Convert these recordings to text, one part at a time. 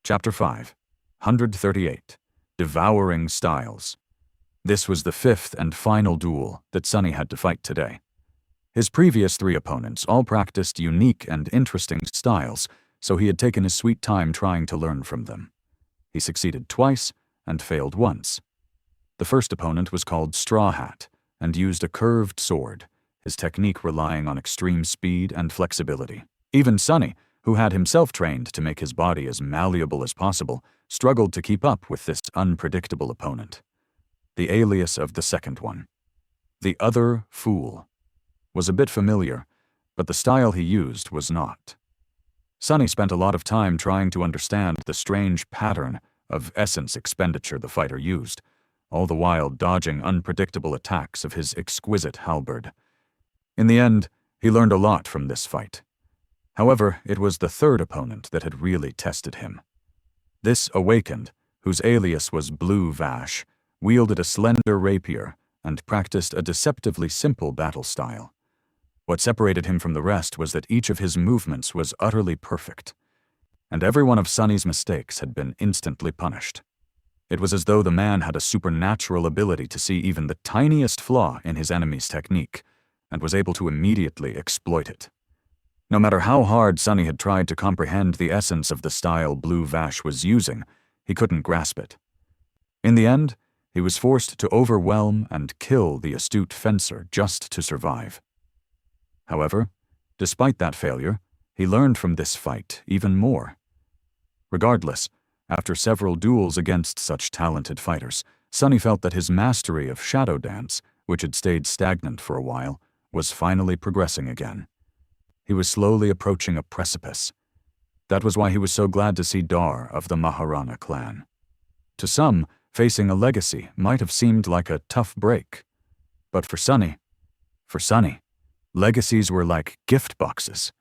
Chapter 5, 138, Devouring Styles. This was the fifth and final duel that Sunny had to fight today. His previous three opponents all practiced unique and interesting styles, so he had taken his sweet time trying to learn from them. He succeeded twice and failed once. The first opponent was called Straw Hat and used a curved sword, his technique relying on extreme speed and flexibility. Even Sunny, who had himself trained to make his body as malleable as possible, struggled to keep up with this unpredictable opponent. The alias of the second one, the Other Fool, was a bit familiar, but the style he used was not. Sunny spent a lot of time trying to understand the strange pattern of essence expenditure the fighter used, all the while dodging unpredictable attacks of his exquisite halberd. In the end, he learned a lot from this fight. However, it was the third opponent that had really tested him. This Awakened, whose alias was Blue Vash, wielded a slender rapier and practiced a deceptively simple battle style. What separated him from the rest was that each of his movements was utterly perfect, and every one of Sunny's mistakes had been instantly punished. It was as though the man had a supernatural ability to see even the tiniest flaw in his enemy's technique, and was able to immediately exploit it. No matter how hard Sunny had tried to comprehend the essence of the style Blue Vash was using, he couldn't grasp it. In the end, he was forced to overwhelm and kill the astute fencer just to survive. However, despite that failure, he learned from this fight even more. Regardless, after several duels against such talented fighters, Sunny felt that his mastery of shadow dance, which had stayed stagnant for a while, was finally progressing again. He was slowly approaching a precipice. That was why he was so glad to see Dar of the Maharana clan. To some, facing a legacy might have seemed like a tough break. But for Sunny, legacies were like gift boxes.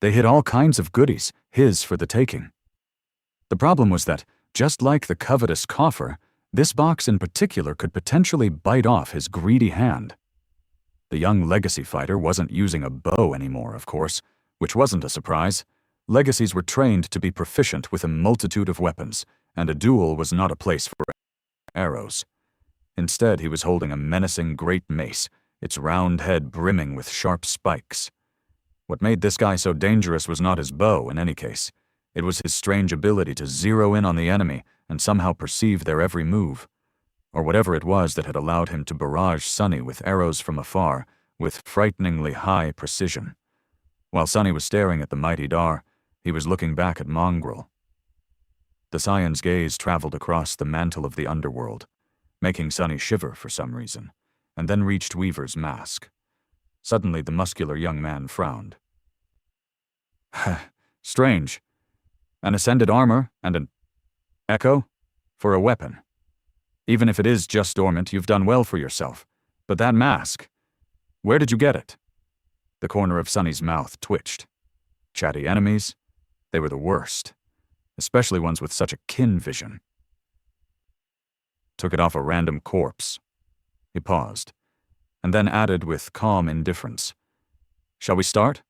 They hid all kinds of goodies, his for the taking. The problem was that, just like the covetous coffer, this box in particular could potentially bite off his greedy hand. The young legacy fighter wasn't using a bow anymore, of course, which wasn't a surprise. Legacies were trained to be proficient with a multitude of weapons, and a duel was not a place for arrows. Instead, he was holding a menacing great mace, its round head brimming with sharp spikes. What made this guy so dangerous was not his bow, in any case. It was his strange ability to zero in on the enemy and somehow perceive their every move, or whatever it was that had allowed him to barrage Sunny with arrows from afar with frighteningly high precision. While Sunny was staring at the mighty Dar, he was looking back at Mongrel. The Scion's gaze traveled across the mantle of the underworld, making Sunny shiver for some reason, and then reached Weaver's mask. Suddenly, the muscular young man frowned. Strange. An ascended armor and an echo for a weapon. Even if it is just dormant, you've done well for yourself. But that mask, where did you get it? The corner of Sunny's mouth twitched. Chatty enemies? They were the worst, especially ones with such a kin vision. Took it off a random corpse. He paused, and then added with calm indifference. Shall we start?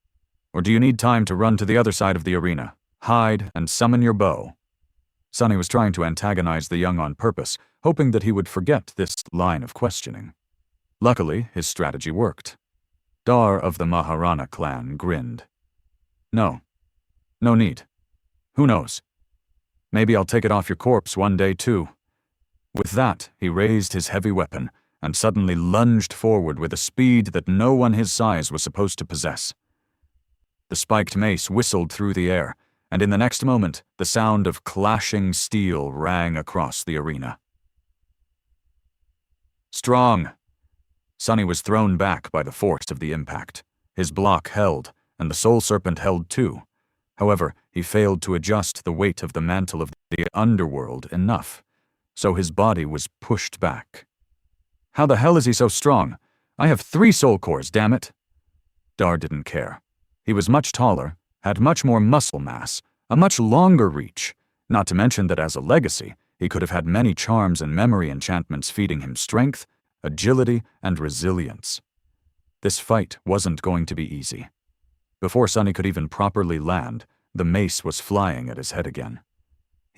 Or do you need time to run to the other side of the arena, hide, and summon your bow? Sunny was trying to antagonize the young on purpose, hoping that he would forget this line of questioning. Luckily, his strategy worked. Dar of the Maharana clan grinned. No need. Who knows? Maybe I'll take it off your corpse one day too. With that, he raised his heavy weapon and suddenly lunged forward with a speed that no one his size was supposed to possess. The spiked mace whistled through the air, and in the next moment, the sound of clashing steel rang across the arena. Strong! Sunny was thrown back by the force of the impact. His block held, and the Soul Serpent held too. However, he failed to adjust the weight of the mantle of the underworld enough, so his body was pushed back. How the hell is he so strong? I have 3 soul cores, damn it! Dar didn't care. He was much taller, had much more muscle mass, a much longer reach, not to mention that as a legacy, he could have had many charms and memory enchantments feeding him strength, agility, and resilience. This fight wasn't going to be easy. Before Sunny could even properly land, the mace was flying at his head again.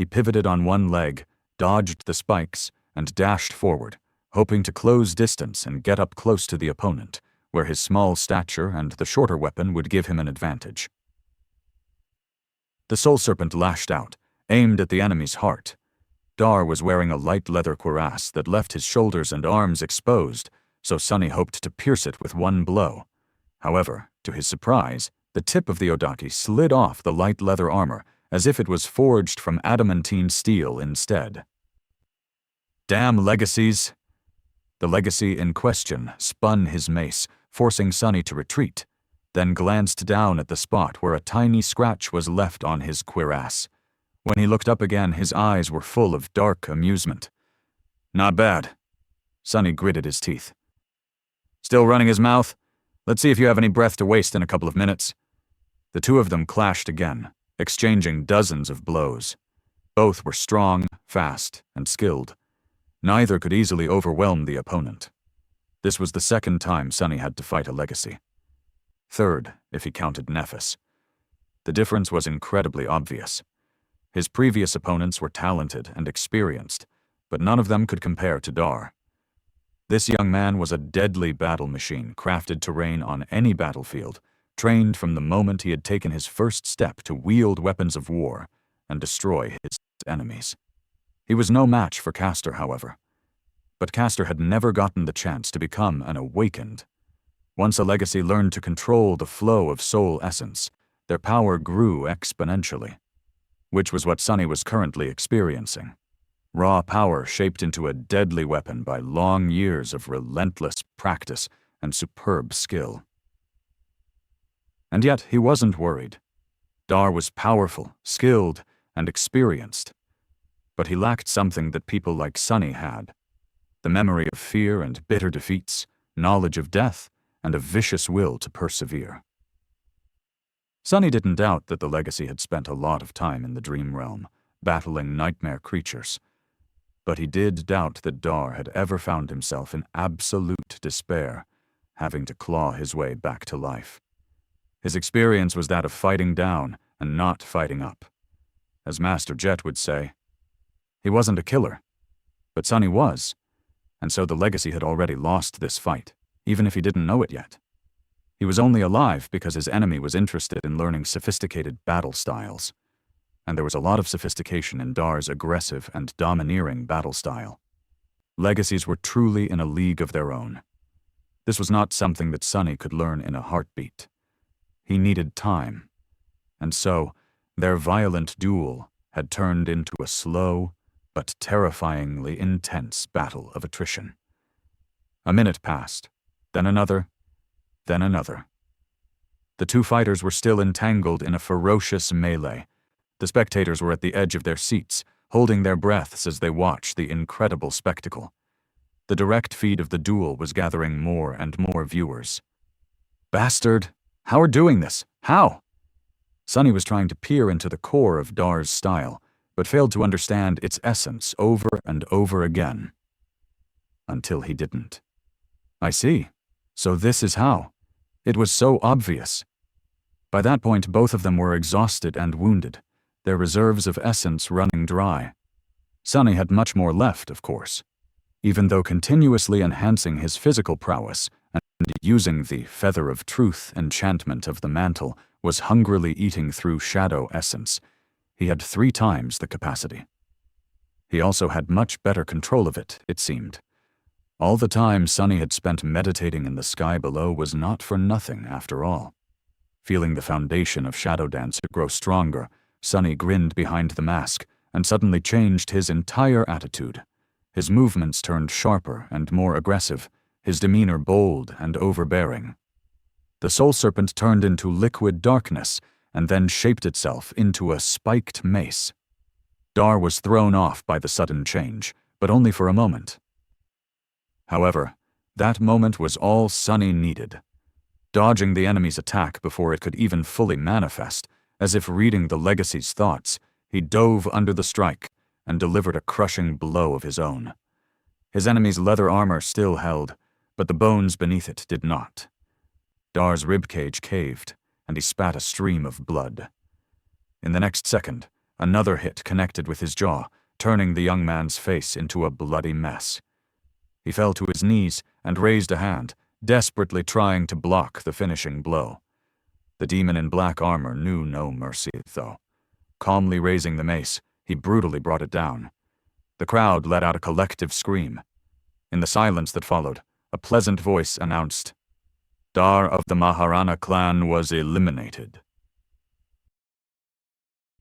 He pivoted on one leg, dodged the spikes, and dashed forward, hoping to close distance and get up close to the opponent, where his small stature and the shorter weapon would give him an advantage. The soul serpent lashed out, aimed at the enemy's heart. Dar was wearing a light leather cuirass that left his shoulders and arms exposed, so Sunny hoped to pierce it with one blow. However, to his surprise, the tip of the Odaki slid off the light leather armor as if it was forged from adamantine steel instead. Damn legacies! The legacy in question spun his mace, forcing Sunny to retreat, then glanced down at the spot where a tiny scratch was left on his cuirass. When he looked up again, his eyes were full of dark amusement. Not bad. Sunny gritted his teeth. Still running his mouth? Let's see if you have any breath to waste in a couple of minutes. The two of them clashed again, exchanging dozens of blows. Both were strong, fast, and skilled. Neither could easily overwhelm the opponent. This was the second time Sunny had to fight a legacy. Third, if he counted Nephis. The difference was incredibly obvious. His previous opponents were talented and experienced, but none of them could compare to Dar. This young man was a deadly battle machine crafted to reign on any battlefield, trained from the moment he had taken his first step to wield weapons of war and destroy his enemies. He was no match for Castor, however. But Castor had never gotten the chance to become an awakened. Once a legacy learned to control the flow of soul essence, their power grew exponentially, which was what Sunny was currently experiencing. Raw power shaped into a deadly weapon by long years of relentless practice and superb skill. And yet he wasn't worried. Dar was powerful, skilled, and experienced. But he lacked something that people like Sunny had: the memory of fear and bitter defeats, knowledge of death, and a vicious will to persevere. Sunny didn't doubt that the legacy had spent a lot of time in the dream realm, battling nightmare creatures. But he did doubt that Dar had ever found himself in absolute despair, having to claw his way back to life. His experience was that of fighting down and not fighting up. As Master Jet would say, he wasn't a killer, but Sunny was, and so the legacy had already lost this fight, even if he didn't know it yet. He was only alive because his enemy was interested in learning sophisticated battle styles, and there was a lot of sophistication in Dar's aggressive and domineering battle style. Legacies were truly in a league of their own. This was not something that Sunny could learn in a heartbeat. He needed time, and so their violent duel had turned into a slow but terrifyingly intense battle of attrition. A minute passed, then another, then another. The two fighters were still entangled in a ferocious melee. The spectators were at the edge of their seats, holding their breaths as they watched the incredible spectacle. The direct feed of the duel was gathering more and more viewers. Bastard! How are doing this? How? Sunny was trying to peer into the core of Dar's style, but failed to understand its essence over and over again. Until he didn't. I see. So this is how. It was so obvious. By that point, both of them were exhausted and wounded, their reserves of essence running dry. Sunny had much more left, of course. Even though continuously enhancing his physical prowess and using the Feather of Truth enchantment of the mantle was hungrily eating through shadow essence, he had 3 times the capacity. He also had much better control of it, it seemed. All the time Sunny had spent meditating in the sky below was not for nothing, after all. Feeling the foundation of Shadow Dancer grow stronger, Sunny grinned behind the mask and suddenly changed his entire attitude. His movements turned sharper and more aggressive, his demeanor bold and overbearing. The soul serpent turned into liquid darkness and then shaped itself into a spiked mace. Dar was thrown off by the sudden change, but only for a moment. However, that moment was all Sunny needed. Dodging the enemy's attack before it could even fully manifest, as if reading the legacy's thoughts, he dove under the strike and delivered a crushing blow of his own. His enemy's leather armor still held, but the bones beneath it did not. Dar's ribcage caved, and he spat a stream of blood. In the next second, Another hit connected with his jaw, turning the young man's face into a bloody mess. He fell to his knees and raised a hand, desperately trying to block the finishing blow. The demon in black armor knew no mercy, though. Calmly raising the mace, he brutally brought it down. The crowd let out a collective scream. In the silence that followed, a pleasant voice announced, "Dar of the Maharana clan was eliminated."